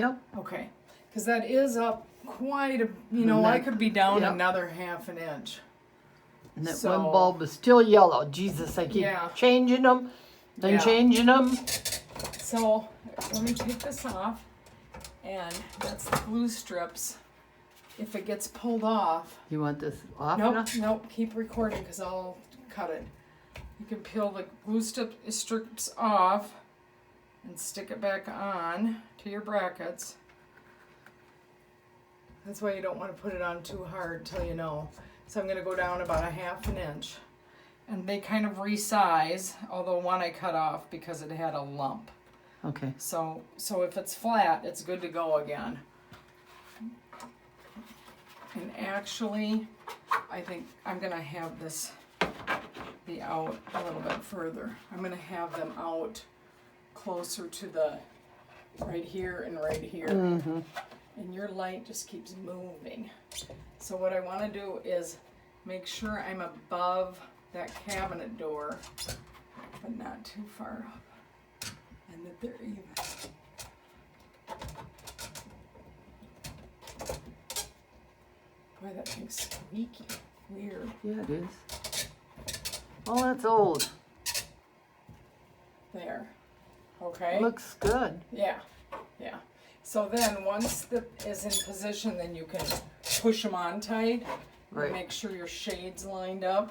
Yep. Okay, because that is up quite a, you know, I could be down another ½ an inch. And that one bulb is still yellow. Jesus, I keep changing them, then changing them. So let me take this off, and that's the glue strips. If it gets pulled off. You want this off? Nope, keep recording because I'll cut it. You can peel the glue strips off and stick it back on to your brackets. That's why you don't want to put it on too hard till you know. So I'm going to go down about ½ an inch. And they kind of resize, although one I cut off because it had a lump. Okay. So if it's flat, it's good to go again. And actually, I think I'm going to have this be out a little bit further. I'm going to have them out closer to the right here and right here. Mm-hmm. And your light just keeps moving. So what I want to do is make sure I'm above that cabinet door, but not too far up, and that they're even. Boy, that thing's squeaky. Weird. Yeah, it is. Oh, that's old. There. Okay. Looks good. Yeah. So then once that is in position, then you can push them on tight. Right. Make sure your shade's lined up.